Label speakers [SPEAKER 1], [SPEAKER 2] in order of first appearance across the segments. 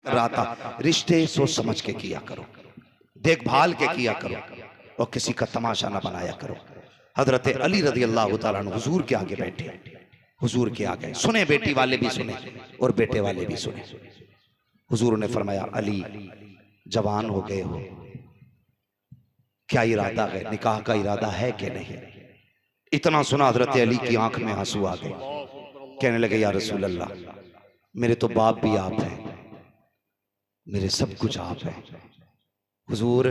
[SPEAKER 1] रहा था, रिश्ते सोच समझ के किया करो, देखभाल के किया करो और किसी का तमाशा ना बनाया करो। हजरत अली रज़ी अल्लाह तआला अन्हु हुजूर के आगे बैठे, हुजूर के आगे सुने, बेटी वाले भी सुने और बेटे वाले भी सुने। हुजूर ने फरमाया, अली जवान हो गए हो, क्या इरादा है, निकाह का इरादा है कि नहीं? इतना सुना हजरत अली की आंख में आंसू आ गए। कहने लगे, या रसूल अल्लाह, मेरे तो बाप भी आप हैं, मेरे सब कुछ आप हैं। हुजूर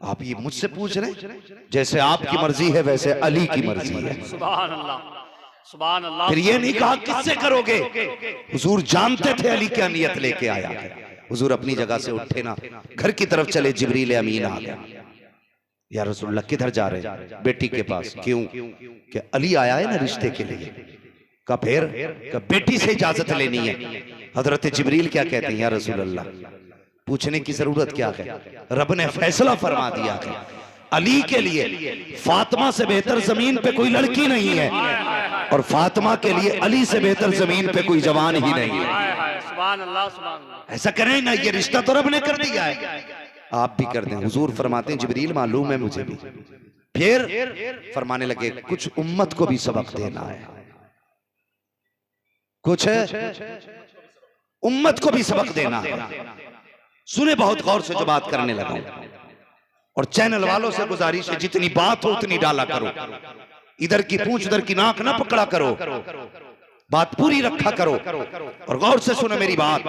[SPEAKER 1] आप ये मुझसे पूछ रहे, जैसे आपकी मर्जी है वैसे अली की मर्जी है।
[SPEAKER 2] सुभान अल्लाह, सुभान अल्लाह।
[SPEAKER 1] फिर ये नहीं कहा किससे करोगे, हुजूर जानते थे अली क्या नियत लेके आया है। हुजूर अपनी जगह से उठे ना, घर की तरफ चले, जिब्रील अमीन आ गया। या रसूलल्लाह किधर जा रहे हैं? बेटी के पास। क्यों? कि अली आया है ना रिश्ते के लिए। का फिर का बेटी से इजाजत लेनी है। हजरत जिब्रील क्या कहते हैं, या रसूलल्लाह पूछने की जरूरत क्या है, रब ने फैसला फरमा दिया है, अली के लिए फातिमा से बेहतर जमीन पे कोई लड़की नहीं है और फातिमा के लिए अली से बेहतर जमीन पे कोई जवान ही नहीं है।
[SPEAKER 2] सुभान अल्लाह, सुभान अल्लाह।
[SPEAKER 1] ऐसा करें ना, ये रिश्ता तो रब ने कर दिया है, आप भी कर दें। हुजूर फरमाते हैं, जिब्रील मालूम है मुझे भी। फिर फरमाने लगे, कुछ उम्मत को भी सबक देना है, कुछ उम्मत को भी सबक देना है। सुने बहुत गौर से जो बात करने लगा, और चैनल वालों से गुजारिश है, जितनी बात हो उतनी डाला करो, इधर की पूंछ उधर की नाक ना पकड़ा करो, बात पूरी रखा करो और गौर से सुनो मेरी बात।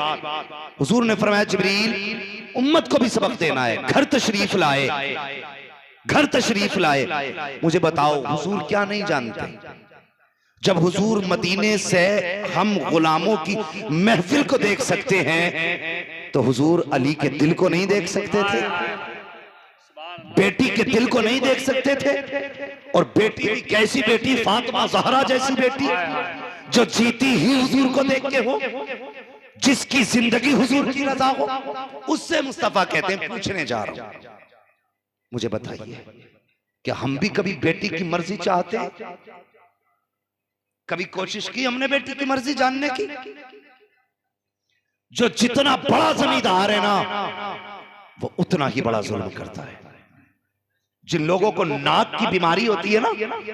[SPEAKER 1] हुजूर ने फरमाया, जिब्रील उम्मत को भी सबक देना है, घर तशरीफ लाए, घर तशरीफ लाए। मुझे बताओ हुजूर क्या नहीं जानते? जब हुजूर मदीने से हम गुलामों की महफिल को देख सकते हैं तो हुजूर अली के दिल को नहीं देख सकते थे, बेटी के दिल को नहीं देख सकते थे? और बेटी भी कैसी बेटी, फातिमा ज़हरा जैसी बेटी जो जीती ही हुजूर को देख के हो, जिसकी जिंदगी हुजूर की रजा हो, उससे मुस्तफा कहते हैं, पूछने जा रहा हूं, मुझे बताइए क्या हम भी कभी बेटी की मर्जी चाहते हैं? कभी कोशिश की हमने बेटी की मर्जी जानने की? जो जितना बड़ा जमींदार है ना, वो उतना ही बड़ा जुल्म करता है। जिन लोगों को नाक की बीमारी होती है ना,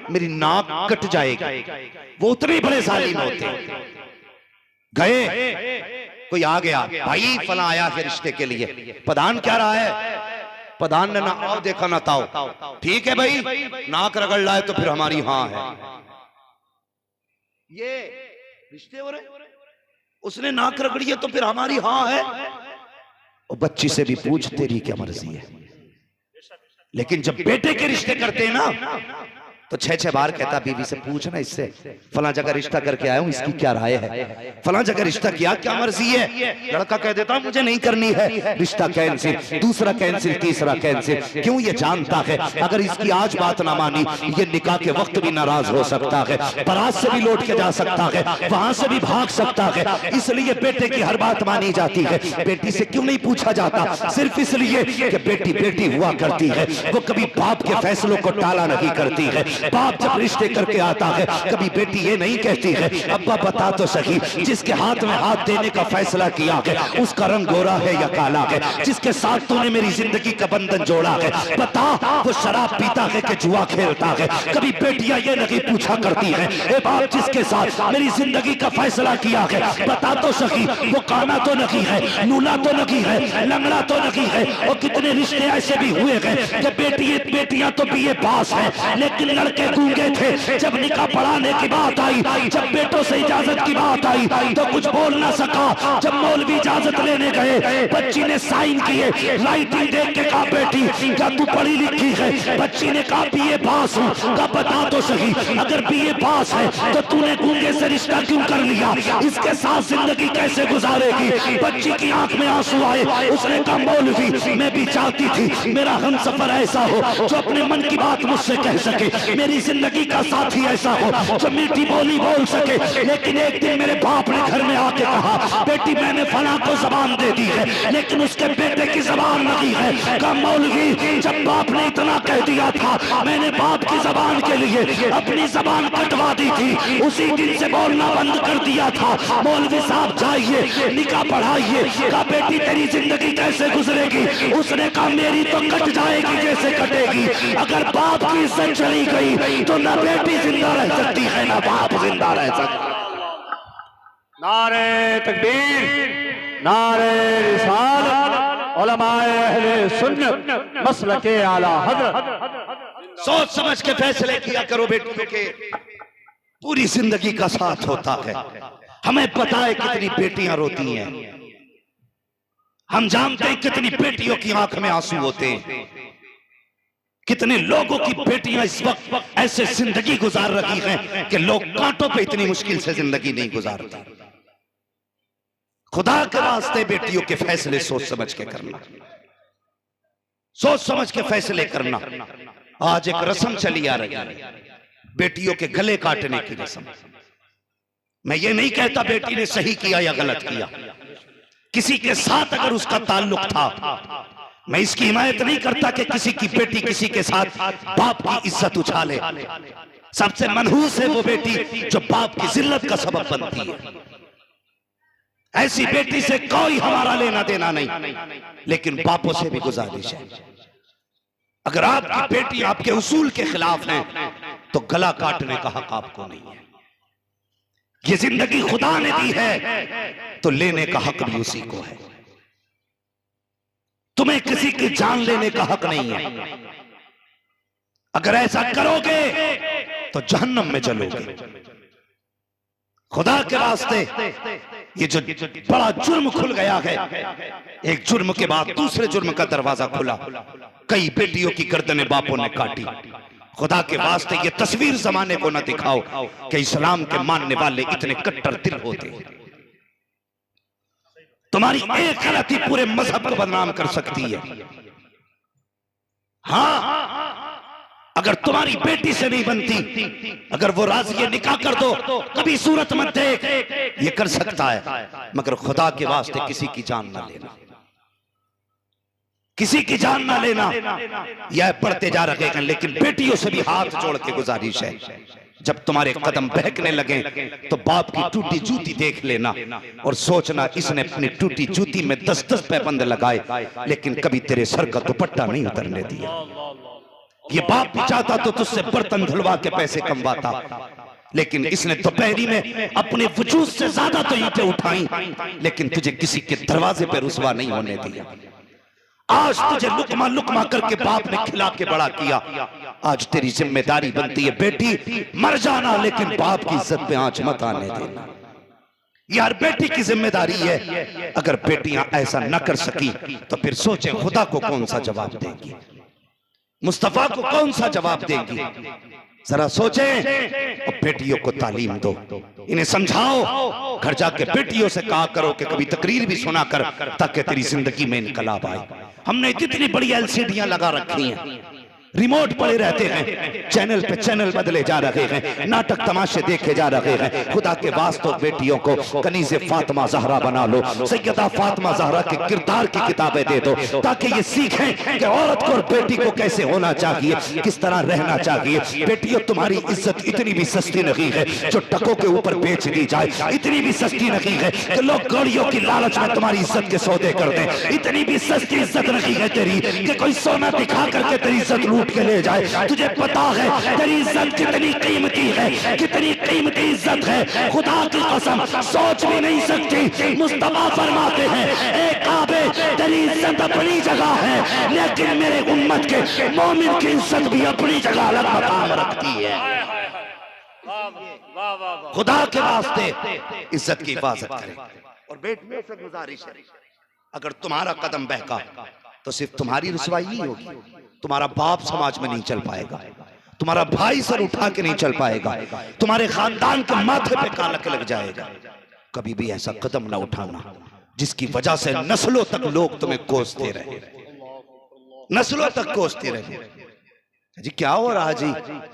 [SPEAKER 1] मेरी नाक कट जाएगी, वो उतने बड़े जालिम होते हैं। गए, कोई आ गया, भाई फला आया है रिश्ते के लिए, प्रधान क्या रहा है? प्रधान ने ना आओ देखा ना ताओ, ठीक है भाई, नाक रगड़ लाए तो फिर हमारी हाँ है। ये रिश्ते हो रहे, उसने नाक रगड़ी है तो फिर हमारी हाँ है। और बच्ची से भी पूछ, तेरी क्या मर्जी है? लेकिन जब बेटे के रिश्ते करते हैं ना, तो 6-6 बार कहता, बीवी से पूछना, इससे फला जगह रिश्ता करके आया हूं, इसकी क्या राय है? फला जगह रिश्ता किया, क्या मर्जी है? लड़का कह देता मुझे नहीं करनी है, रिश्ता कैंसिल, दूसरा कैंसिल, तीसरा कैंसिल। क्यों? ये जानता है अगर इसकी आज बात ना मानी, ये निकाह के वक्त भी नाराज हो सकता है, बारात से भी लौट के जा सकता है, वहां से भी भाग सकता है। इसलिए बेटे की हर बात मानी जाती है। बेटी से क्यों नहीं पूछा जाता? सिर्फ इसलिए कि बेटी बेटी हुआ करती है, वो कभी बाप के फैसलों को टाला नहीं करती है। बाप जब रिश्ते करके आता है, कभी बेटी ये नहीं कहती है, अब्बा बता तो सही, जिसके हाथ में हाथ देने का फैसला किया है उसका रंग गोरा है या काला है? जिसके साथ तूने मेरी जिंदगी का बंधन जोड़ा है, बता वो शराब पीता है कि जुआ खेलता है? कभी बेटियां ये नहीं पूछा करती है, ए बाप जिसके साथ मेरी जिंदगी का फैसला किया है, बता तो सही वो काना तो नहीं है, नूला तो नहीं है, लंगड़ा तो नहीं है? और कितने रिश्ते ऐसे भी हुए हैं कि बेटियां तो बीए पास है लेकिन लड़के गूंगे थे। जब निकाह पढ़ाने की बात आई, जब बेटों से इजाजत की बात आई तो कुछ बोल ना सका। जब मौलवी इजाजत लेने गए, बच्ची ने साइन किए, राइटिंग देख के कहा, बेटी क्या तू पढ़ी लिखी है? बच्ची ने कहा, बीए पास हूं। कहा, बता तो सही, अगर बीए पास है तो तूने गूंगे से रिश्ता क्यों कर लिया? इसके साथ जिंदगी कैसे गुजारेगी? बच्ची की आंख में आंसू आए। उसने कहा, मौलवी मैं भी चाहती थी मेरा हमसफर ऐसा हो जो अपने मन की बात मुझसे कह सके, मेरी जिंदगी का साथी ऐसा हो जो मीठी बोली बोल सके। लेकिन एक दिन मेरे बाप ने घर में आके कहा, बेटी मैंने फला को जबान दे दी है लेकिन उसके बेटे की जबान नहीं है। कहा मौलवी, जब बाप ने इतना कह दिया था मैंने बाप की जबान के लिए अपनी जबान कटवा दी थी, उसी दिन से बोलना बंद कर दिया था। मौलवी साहब जाइए निकाह पढ़ाइए। कहा बेटी तेरी जिंदगी कैसे गुजरेगी? उसने कहा मेरी तो कट जाएगी जैसे कटेगी। अगर बाप की इज्जत चली गई तो ना बेटी जिंदा रह सकती है ना बाप जिंदा रह सकता।
[SPEAKER 3] नारे तकबीर, नारे रिसालत, उलमाए अहले सुन्नत मसलके आला हज़रत।
[SPEAKER 1] सोच समझ के फैसले किया करो बेटियों के, पूरी जिंदगी का साथ होता है। हमें पता है कितनी बेटियां रोती हैं, हम जानते हैं कितनी बेटियों की आंख में आंसू होते हैं, कितने लोगों की बेटियां इस वक्त ऐसे जिंदगी गुजार रही हैं कि लोग कांटों पे इतनी मुश्किल से जिंदगी नहीं गुजारते। खुदा के रास्ते बेटियों के फैसले सोच समझ के करना, सोच समझ के फैसले करना। आज एक रस्म चली आ रही है, बेटियों के गले काटने की रस्म। मैं ये नहीं कहता बेटी ने सही किया या गलत किया, किसी के साथ अगर उसका ताल्लुक था, मैं इसकी हिमायत नहीं करता कि किसी की बेटी किसी के साथ बाप की इज्जत उछाले। सबसे मनहूस है वो बेटी जो बाप की जिल्लत का सबब बनती है। ऐसी बेटी से कोई हमारा लेना देना नहीं, लेकिन बापों से भी गुजारिश है, अगर आपकी बेटी आपके उसूल के खिलाफ है तो गला काटने का हक आपको नहीं है। ये जिंदगी खुदा ने दी है तो लेने का हक भी उसी को है। तुम्हें किसी की जान लेने का हक नहीं है। अगर ऐसा करोगे तो जहन्नम में जलोगे। खुदा के रास्ते ये जो बड़ा जुर्म खुल गया है, एक जुर्म के बाद दूसरे जुर्म का दरवाजा खुला। कई बेटियों की गर्दनें बापों ने काटी। खुदा के वास्ते ये तस्वीर जमाने को न दिखाओ कि इस्लाम के मानने वाले इतने कट्टर दिल होते। तुम्हारी एक गलती पूरे मजहब को बदनाम कर सकती है। हाँ, अगर तुम्हारी बेटी से नहीं बनती, अगर वो राजी है निकाह कर दो, कभी सूरत मत देख, ये कर सकता है, मगर खुदा के वास्ते किसी की जान ना लेना, किसी की जान ना लेना। यह पढ़ते जा रहे हैं, लेकिन बेटियों से भी हाथ जोड़ के गुजारिश है, जब तुम्हारे कदम बहकने लगे तो बाप की टूटी जूती देख लेना और सोचना इसने अपनी टूटी जूती में 10-10 पैबंद लगाए लेकिन कभी तेरे सर का दुपट्टा नहीं उतरने दिया। ये बाप भी चाहता तो तुझसे बर्तन धुलवा के पैसे कमवाता, लेकिन इसने दोपहरी में अपने वजूद से ज्यादा तो ईंटें उठाई, लेकिन तुझे किसी के दरवाजे पर रुसवा नहीं होने दिया। आज तुझे लुकमा लुकमा करके बाप ने खिला के बड़ा किया। आज तेरी जिम्मेदारी बनती है बेटी, मर जाना लेकिन बाप की इज्जत पे आंच मत आने देना। यार बेटी की जिम्मेदारी है। अगर बेटियां ऐसा न कर सकी तो फिर सोचें खुदा को कौन सा जवाब देंगी, मुस्तफा को कौन सा जवाब देंगी। जरा सोचें और बेटियों को तालीम दो, इन्हें समझाओ। घर जाके बेटियों से कहा करो कि कभी तकरीर भी सुना कर, ताकि तेरी जिंदगी में इनकलाब आए। हमने इतनी बड़ी एलसीडियां लगा रखी हैं, रिमोट पड़े रहते हैं, चैनल पे चैनल बदले जा रहे हैं, नाटक तमाशे देखे जा रहे हैं। खुदा के वास्ते बेटियों को कनीज़े फातिमा ज़हरा बना लो, सैयदा फातिमा ज़हरा के किरदार की किताबें दे दो, ताकि ये सीखें कि औरत को और बेटी को कैसे होना चाहिए, किस तरह रहना चाहिए। बेटियों तुम्हारी इज्जत इतनी भी सस्ती नहीं है जो टकों के ऊपर बेच दी जाए, इतनी भी सस्ती नहीं है कि लोग गाड़ियों की लालच में तुम्हारी इज्जत के सौदे कर दें, इतनी भी सस्ती इज्जत नहीं है तेरी कि कोई सोना दिखा करके तेरी इज्जत लूट के ले जाए। तुझे पता है तेरी इज्जत कितनी कीमती है, कितनी कीमती इज्जत है, खुदा की कसम सोच भी नहीं सकती। मुस्तफा फरमाते हैं ए काबे तेरी इज्जत अपनी जगह है, लेकिन मेरे उम्मत के मोमिन की इज्जत भी अपनी जगह अलग मकाम रखती है। खुदा के वास्ते इज्जत की हिफाजत करें। और बेटियों से गुजारिश है, अगर तुम्हारा कदम बहका तो सिर्फ तुम्हारी रुसवाई नहीं होगी, तुम्हारा बाप समाज में नहीं चल पाएगा, तुम्हारा भाई सर उठा के नहीं चल पाएगा, तुम्हारे खानदान के माथे पे कालक लग जाएगा। कभी भी ऐसा कदम ना उठाना जिसकी वजह से नस्लों तक लोग तुम्हें कोसते रहे, नस्लों तक कोसते रहे। जी क्या हो रहा जी?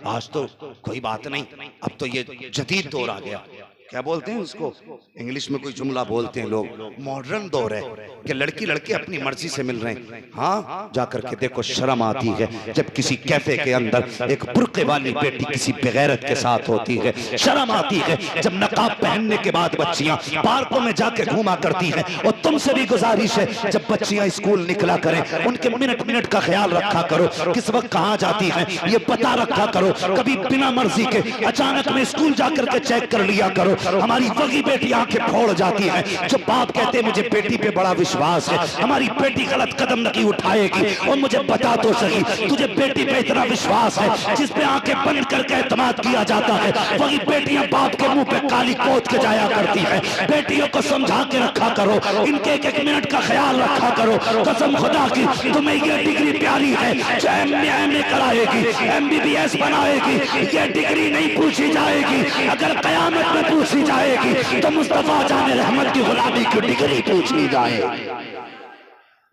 [SPEAKER 1] आज तो कोई बात नहीं, अब तो ये जदीद दौर आ गया। क्या बोलते हैं उसको, इंग्लिश में कोई जुमला बोलते हैं लोग, मॉडर्न दौर है कि लड़की लड़के अपनी मर्जी से मिल रहे हैं। हाँ, जाकर के देखो, शर्म आती है जब किसी कैफे के अंदर एक बुर्के वाली बेटी किसी बेगैरत के साथ होती है। शर्म आती है जब नकाब पहनने के बाद बच्चियां पार्कों में जाके घूमा करती हैं। और तुमसे भी गुजारिश है, जब बच्चियां स्कूल निकला करें, उनके मिनट मिनट का ख्याल रखा करो, किस वक्त कहाँ जाती हैं ये पता रखा करो। कभी बिना मर्जी के अचानक में स्कूल जाकर के चेक कर लिया करो। हमारी वही बेटी आंखें फोड़ जाती है। जो बाप कहते हैं मुझे बेटी पे बड़ा विश्वास है, हमारी बेटी गलत कदम नहीं उठाएगी। और मुझे बता तो सही, तुझे बेटी पे इतना विश्वास है जिस पे आंखें बंद करके एतमाद किया जाता है, वही बेटियां बाप के मुंह पे काली पोत के जाया करती है। बेटियों को समझा के रखा करो, इनके एक एक मिनट का ख्याल रखा करो। कसम खुदा की, तुम्हें ये डिग्री प्यारी है जो MA कराएगी, MBBS बनाएगी, ये डिग्री नहीं पूछी जाएगी। अगर कयामत में पूछी जाएगी तो मुस्तफा जाने रहमत की गुलामी की डिग्री पूछी जाएगी।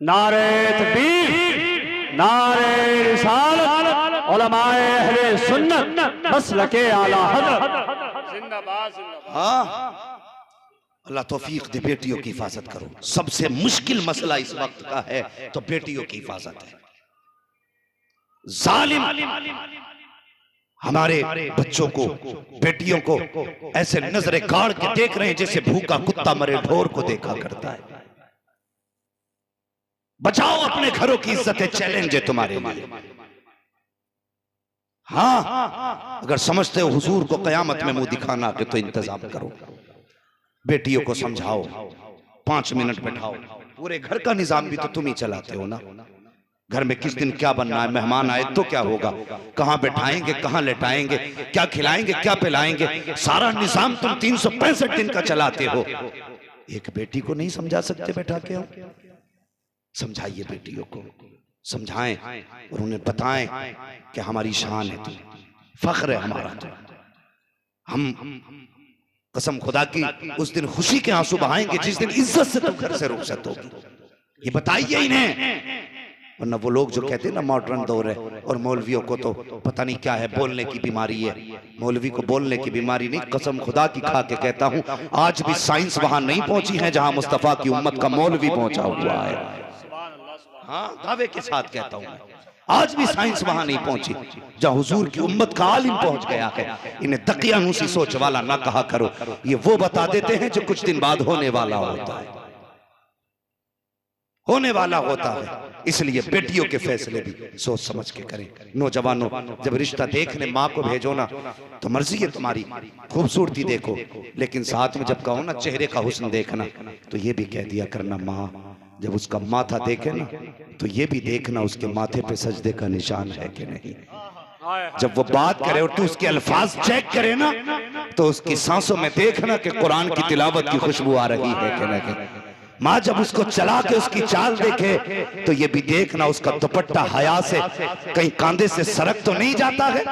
[SPEAKER 3] नारे तकबीर, नारे रिसालत, उलमाए अहले सुन्नत मसलके आला हज़रत
[SPEAKER 2] जिंदाबाद जिंदाबाद।
[SPEAKER 1] हाँ, अल्लाह तौफीक दे, बेटियों की हिफाजत करो। सबसे मुश्किल मसला इस वक्त का है तो बेटियों की हिफाजत है। जालिम हमारे बच्चों को, बेटियों को ऐसे नजरे गाड़ के देख रहे हैं जैसे भूखा कुत्ता मरे ढोर को देखा करता है। बचाओ अपने घरों की इज्जत, चैलेंज है तुम्हारे लिए। हाँ, अगर समझते हो हुजूर को कयामत में मुंह दिखाना के तो इंतजाम करो। बेटियों को समझाओ, 5 मिनट बैठाओ। पूरे घर का निजाम भी तो तुम ही चलाते हो ना। घर में किस दिन क्या बनना है, मेहमान आए तो क्या होगा, कहां बैठाएंगे, कहां लेटाएंगे, क्या खिलाएंगे, क्या पिलाएंगे, सारा निजाम तुम 365 दिन का चलाते हो। एक बेटी को नहीं समझा सकते बैठा के? समझाइए बेटियों को, समझाएं और उन्हें बताएं कि हमारी शान है, तुम फख्र है हमारा। तो हम कसम खुदा की उस दिन खुशी के आंसू बहाएंगे जिस दिन इज्जत से तुम घर से रुखसत होगी। ये बताइए इन्हें। वरना वो लोग जो कहते हैं ना मॉडर्न दौर है, और मौलवियों को तो पता नहीं क्या है, बोलने की बीमारी है। मौलवी को बोलने की बीमारी नहीं, कसम खुदा की खा के कहता हूं, आज भी साइंस वहां नहीं पहुंची है जहां मुस्तफा की उम्मत का मौलवी पहुंचा हुआ है। हाँ, दावे के साथ कहता हूं, आज भी साइंस वहां नहीं पहुंची जहां हुजूर की उम्मत का आलिम पहुंच गया है। इन्हें दकियानूसी सोच वाला ना कहा करो, ये वो बता देते हैं जो कुछ दिन बाद होने वाला होता है, होने वाला होता है। इसलिए बेटियों के फैसले भी सोच समझ के करें। नौजवानों, जब रिश्ता देखने माँ को भेजो ना तो मर्जी है तुम्हारी, खूबसूरती देखो, लेकिन साथ में जब कहो ना चेहरे का हुस्न देखना तो ये भी कह दिया करना, माँ जब उसका माथा देखे ना तो ये भी देखना उसके माथे पे सजदे का निशान है कि नहीं। जब वो बात करे और तू उसके अल्फाज चेक करे ना तो उसकी सांसों में देखना कि कुरान की तिलावत की खुशबू आ रही है कि नहीं। माँ जब उसको चला के उसकी चाल देखे तो ये भी देखना उसका दुपट्टा हया से कहीं कांधे से सरक तो नहीं जाता है।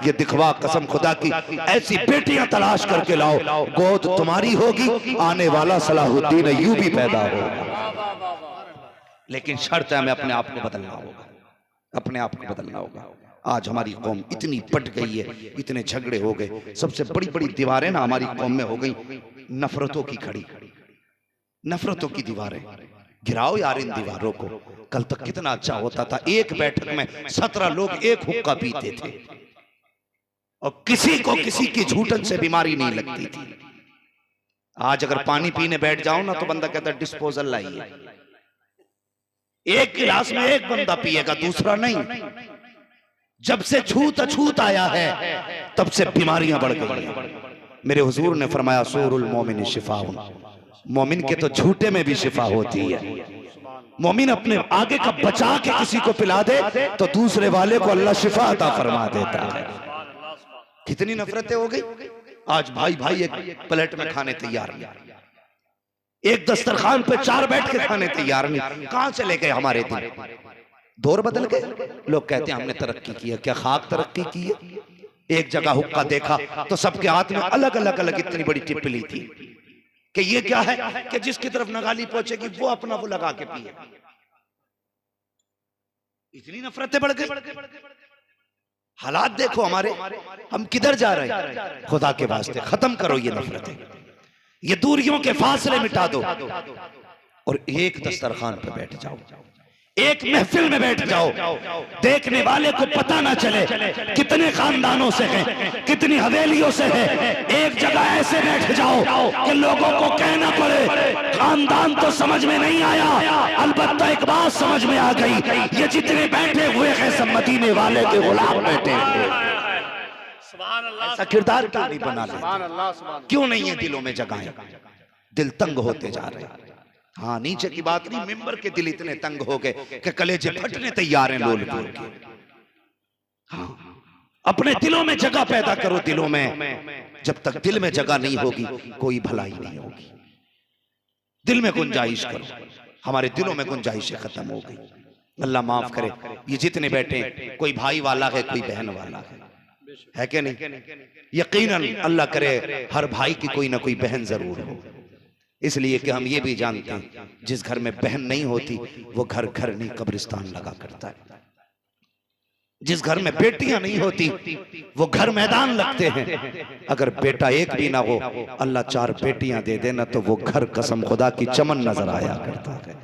[SPEAKER 1] ये दिखवा, कसम खुदा की ऐसी बेटियां तलाश करके लाओ, गोद तुम्हारी होगी, आने वाला सलाहुद्दीन अय्यूबी पैदा होगा। लेकिन शर्त है हमें अपने आप को बदलना होगा, अपने आप को बदलना होगा। आज हमारी कौम इतनी पट गई है, इतने झगड़े हो गए, सबसे बड़ी बड़ी दीवारें ना हमारी कौम में हो गई नफरतों की खड़ी, नफरतों की दीवारें। गिराओ यार इन दीवारों को। कल तक कितना अच्छा होता था, एक बैठक में 17 लोग एक हुक्का पीते थे और किसी को किसी की झूठन से बीमारी नहीं लगती थी। आज अगर पानी पीने बैठ जाओ ना तो बंदा कहता है डिस्पोजल लाइए। एक गिलास में एक बंदा पिएगा, दूसरा नहीं। जब से छूत अछूत आया है तब से बीमारियां बढ़ गई हैं। मेरे हुजूर ने फरमाया सूरुल मोमिन शिफाउन, मोमिन के तो झूठे में भी शिफा होती है। मोमिन अपने आगे का बचा के किसी को पिला दे तो दूसरे वाले को अल्लाह शिफा अता फरमा देता है। कितनी नफरतें हो गई। आज भाई भाई एक प्लेट में खाने तैयार नहीं, एक दस्तरखान पे 4 बैठ के खाने तैयार नहीं। कहां चले गए हमारे दिन? दौर बदल गए। लोग कहते हैं हमने तरक्की की है, क्या खाक तरक्की की है? एक जगह हुक्का देखा तो सबके हाथ में अलग अलग अलग इतनी बड़ी टिप्पली थी कि ये क्या है कि जिसकी तरफ नगाली पहुंचेगी वो अपना वो लगा के पिए। इतनी नफरतें बढ़ गई। हालात देखो हमारे, हम किधर जा रहे हैं। खुदा के वास्ते खत्म करो ये नफरतें, ये दूरियों के फासले मिटा दो और एक दस्तरखान पे बैठ जाओ, एक महफिल में बैठ जाओ। देखने वाले को पता ना चले कितने खानदानों से हैं, कितनी हवेलियों से है। एक जगह ऐसे बैठ जाओ कि लोगों को कहना पड़े खानदान तो समझ में नहीं आया, अलबत्ता एक बात समझ में आ गई, ये जितने बैठे हुए हैं सब मदीने वाले के गुलाम बैठे हुए।
[SPEAKER 2] सुभान अल्लाह,
[SPEAKER 1] ऐसा किरदार क्यों नहीं बना लेते?
[SPEAKER 2] सुभान अल्लाह, सुभान
[SPEAKER 1] क्यों नहीं है दिलों में जगहें? दिल तंग होते जा रहे हैं। हाँ, नीचे की बात नहीं, मिंबर के दिल इतने तंग हो गए कि कलेजे फटने तैयार हैं लोल बोल के। हाँ, अपने दिलों में जगह पैदा करो। दिलों में जब तक दिल में जगह नहीं होगी कोई भलाई नहीं होगी। दिल में गुंजाइश करो। हमारे दिलों में गुंजाइशें खत्म हो गई। अल्लाह माफ करे, ये जितने बैठे कोई भाई वाला है, कोई बहन वाला है क्या नहीं? यकीनन अल्लाह करे हर भाई की कोई ना कोई बहन जरूर हो, इसलिए कि हम ये भी जानते हैं जिस घर में बहन नहीं होती वो घर घर नहीं कब्रिस्तान लगा करता है। जिस घर में बेटियां नहीं होती वो घर मैदान लगते हैं। अगर बेटा एक भी ना हो, अल्लाह 4 बेटियां दे देना तो वो घर कसम खुदा की चमन नजर आया करता है।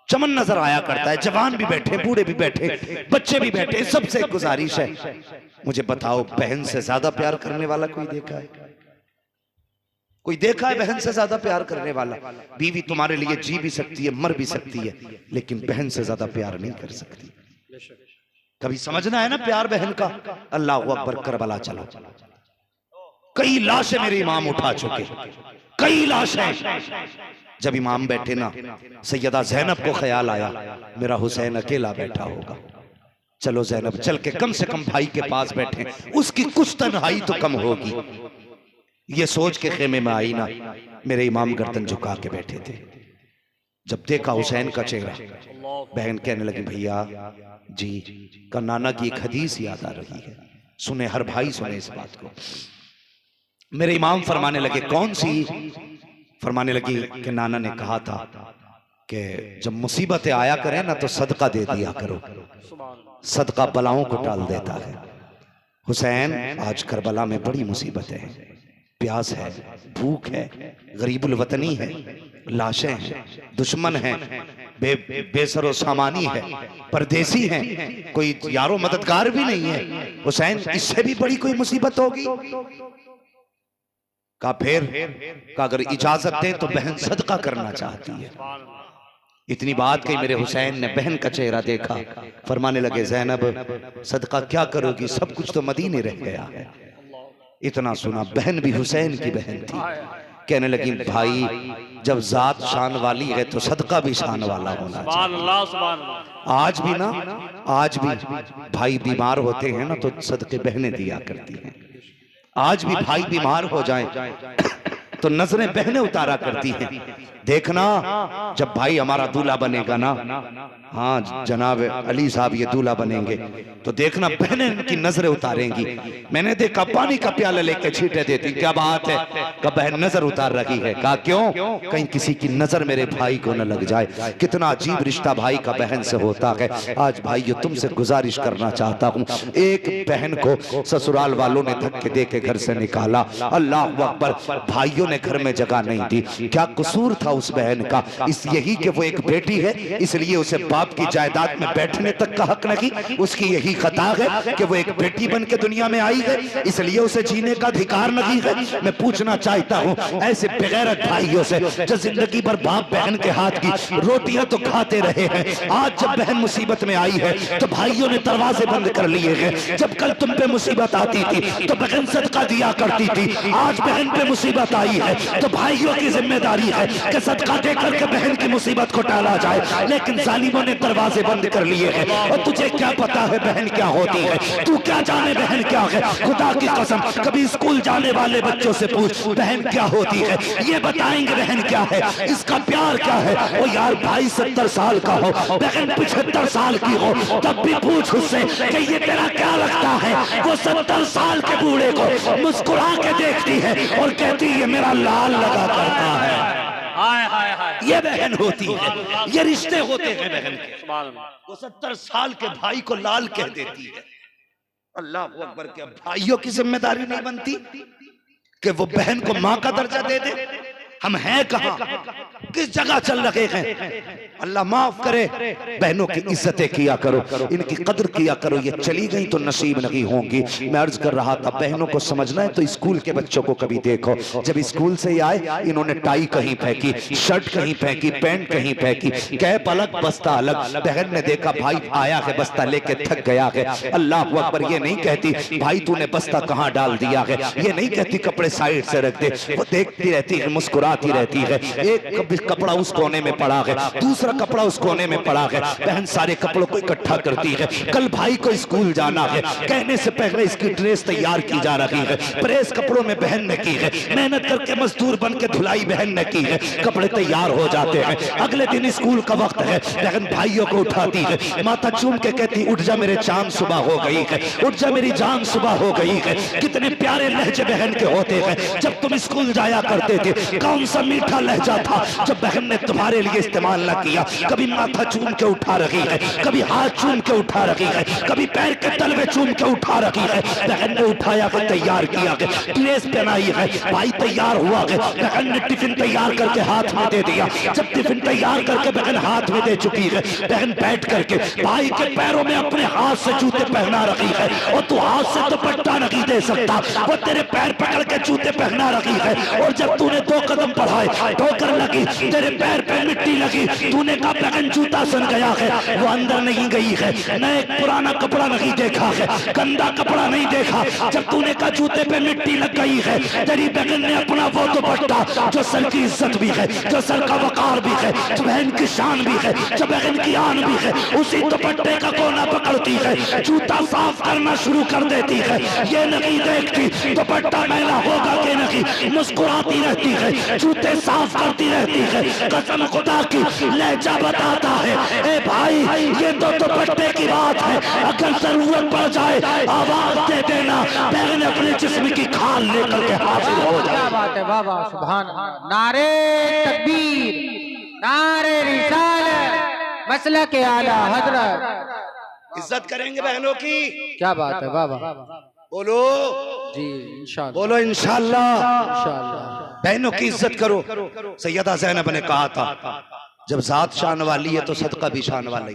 [SPEAKER 1] चमन नजर आया करता है। जवान भी बैठे, बूढ़े भी बैठे, बच्चे भी बैठे। सबसे एक गुजारिश है, मुझे बताओ बहन से ज्यादा प्यार करने वाला कोई देखा है? कोई देखा है बहन से ज्यादा प्यार करने वाला? बीवी तुम्हारे लिए जी भी सकती है, मर भी सकती है, लेकिन बहन से ज्यादा प्यार नहीं कर सकती। कभी समझना है ना प्यार बहन का। अल्लाह अकबर, करबला चलो, कई लाशें मेरे इमाम उठा चुके, कई लाशें। जब इमाम बैठे ना, सैयदा ज़ैनब को ख्याल आया मेरा हुसैन अकेला बैठा होगा, चलो ज़ैनब चल के कम से कम भाई के पास बैठे, उसकी कुछ तन्हाई तो कम होगी। ये सोच के खेमे में आई ना, मेरे इमाम गर्दन झुका के बैठे थे। जब देखा हुसैन का चेहरा, बहन कहने लगी भैया जी का नाना की एक हदीस याद आ रही है, सुने हर भाई सुने इस बात को। मेरे इमाम फरमाने लगे कौन सी? फरमाने लगी कि नाना ने कहा था कि जब मुसीबतें आया करें ना तो सदका दे दिया करो, सदका बलाओं को टाल देता है। हुसैन आज करबला में बड़ी मुसीबतें हैं, प्यास है, भूख है, गरीबुल वतनी है, लाशें हैं, दुश्मन हैं, बेसरो सामानी है, परदेसी हैं, कोई यारो मददगार भी नहीं है। हुसैन इससे भी बड़ी कोई मुसीबत होगी? का फिर का अगर इजाजत दें तो बहन सदका करना चाहती है। इतनी बात कही, मेरे हुसैन ने बहन का चेहरा देखा, फरमाने लगे ज़ैनब सदका क्या करोगी, सब कुछ तो मदीने रह गया है। इतना सुना, बहन भी हुसैन की बहन थी, कहने लगी भाई जब जात शान वाली है तो सदका भी शान वाला होना चाहिए। आज भी ना, आज भी भाई बीमार होते हैं ना तो सदके बहनें दिया करती हैं। आज भी भाई बीमार हो जाएं तो नजरें बहनें उतारा करती हैं। देखना जब भाई हमारा दूल्हा बनेगा ना, हाँ जनाब अली साहब ये दूल्हा बनेंगे तो देखना बहनें इनकी नजरें उतारेंगी। मैंने देखा पानी का प्याला लेके छींटे देती, क्या बात है, कब बहन नजर उतार रही है, कहा क्यों, कहीं किसी की नजर मेरे भाई को न लग जाए। कितना अजीब रिश्ता भाई का बहन से होता है। आज भाइयों तुमसे गुजारिश करना चाहता हूँ, एक बहन को ससुराल वालों ने धक्के दे के घर से निकाला, अल्लाह अकबर, भाइयों ने घर में जगह नहीं दी। क्या कसूर था उस बहन का? इस यही कि वो एक बेटी है इसलिए उसे बाप की जायदाद में बैठने तक का हक नहीं। उसकी यही खता है कि वो एक बेटी बन के दुनिया में आई है इसलिए उसे जीने का अधिकार नहीं है। मैं पूछना चाहता हूँ ऐसे बेगैरत भाइयों से जो जिंदगी भर बाप बहन के हाथ की रोटियां तो खाते रहे हैं, आज जब बहन मुसीबत में आई है तो भाइयों ने दरवाजे बंद कर लिए हैं। जब कल तुम पे मुसीबत आती थी तो बहन सदका दिया करती थी, आज बहन पे मुसीबत आई है तो भाइयों की जिम्मेदारी है कि सदका दे करके बहन की मुसीबत को टाला जाए। लेकिन जालिमों ने दरवाजे बंद कर लिए हैं और तुझे क्या पता है बहन क्या होती है, तू क्या जाने बहन क्या है। खुदा की कसम कभी स्कूल जाने वाले बच्चों से पूछ बहन क्या होती है, ये बताएंगे बहन क्या है, इसका प्यार क्या है। ओ यार भाई 70 साल का हो, बहन 75 साल की हो, तब भी पूछ उससे कि ये तेरा क्या लगता है। वो 70 साल के बूढ़े को मुस्कुरा के देखती है और कहती है मेरा लाल लगा करता है। ये बहन होती है, ये रिश्ते होते हैं बहन के। वो 70 साल के भाई को लाल कह देती है। अल्लाह अकबर के भाइयों की जिम्मेदारी नहीं बनती कि वो बहन को मां का दर्जा दे दे? हम हैं कहां, किस जगह चल रहे हैं? अल्लाह माफ करे, बहनों की इज्जतें किया करो, इनकी कदर किया करो। ये चली गई तो नसीब नहीं होंगी। मैं अर्ज कर रहा था, बहनों को समझना है तो स्कूल के बच्चों को कभी देखो, जब स्कूल से आए इन्होंने टाई कहीं फेंकी, शर्ट कहीं फेंकी, पैंट कहीं फेंकी, कैप अलग बस्ता अलग। बहन ने देखा भाई आया है बस्ता लेके थक गया है, अल्लाह अकबर ये नहीं कहती भाई तूने बस्ता कहां डाल दिया है, ये नहीं कहती कपड़े साइड से रख दे। वो देखती रहती है, मुस्कुराती रहती है। एक कपड़ा उस कोने में पड़ा है, दूसरा कपड़ा उस कोने में पड़ा है। बहन सारे कपड़ों को इकट्ठा करती है। कल भाई को स्कूल जाना है, कहने से पहले इसकी ड्रेस तैयार की जा रही है। प्रेस कपड़ों में बहन ने की है, मेहनत करके मजदूर बन के धुलाई बहन ने की है। कपड़े तैयार हो जाते हैं, अगले दिन स्कूल का वक्त है, बहन भाइयों को उठाती है, माथा चूम के कहती उठ जा मेरे चांद सुबह हो गई है, उठ जा मेरी जान सुबह हो गई है। कितने प्यारे लहजे बहन के होते हैं। जब तुम स्कूल जाया करते थे कौन सा मीठा लहजा था जब बहन ने तुम्हारे लिए इस्तेमाल ना किया। कभी माथा चूम के उठा रही है, कभी हाथ चूम के उठा रही है, कभी पैर के तलवे चूम के उठा रही है। बहन ने उठाया है, तैयार किया है, ड्रेस पहनाई है, भाई तैयार हुआ है, बहन ने टिफिन तैयार करके हाथ में दे दिया। जब टिफिन तैयार करके बहन हाथ में दे चुकी है, बहन बैठ करके भाई के पैरों में अपने हाथ से जूते पहना रही है। और तू हाथ से दुपट्टा नहीं दे सकता, वो तेरे पैर पकड़ के जूते पहना रही है। और जब तूने 2 कदम बढ़ाए, ठोकर लगी, तेरे पैर पे मिट्टी लगी, तूने कहा बहन जूता सन गया है। वो अंदर नहीं गई है, न एक पुराना कपड़ा नहीं देखा है, गंदा कपड़ा नहीं देखा। जब तूने कहा जूते पे मिट्टी लग गई है, तेरी बहन ने अपना वो दुपट्टा जो सर की इज्जत भी है, जो सर का वकार भी है, जो बहन की शान भी है, जो बहन की आन भी है, उसी दुपट्टे का कोना पकड़ती है, जूता साफ करना शुरू कर देती है। ये नहीं देखती दुपट्टा मैला होगा कि नहीं, मुस्कुराती रहती है, जूते साफ करती रहती है। कसम खुदा की लहजा बताता है, ए भाई ये तो दुपट्टे की बात है, अगर जरूरत पड़ जाए आवाज दे देना, बहन अपने जिस्म की खाल लेकर के हाजिर हो जाए।
[SPEAKER 4] क्या बात है बाबा, सुभान अल्लाह। नारे तकबीर, नारे रिसालत, मसलक के आला हजरत।
[SPEAKER 1] इज्जत करेंगे बहनों की।
[SPEAKER 4] क्या बात है बाबा,
[SPEAKER 1] बोलो
[SPEAKER 4] जी इंशाअल्लाह,
[SPEAKER 1] बोलो इंशाअल्लाह।
[SPEAKER 4] इंशाअल्लाह।
[SPEAKER 1] बहनों की इज्जत करो। सैयदा ज़ैनब ने कहा था जब जात शान वाली है तो सदका भी शान वाला ही।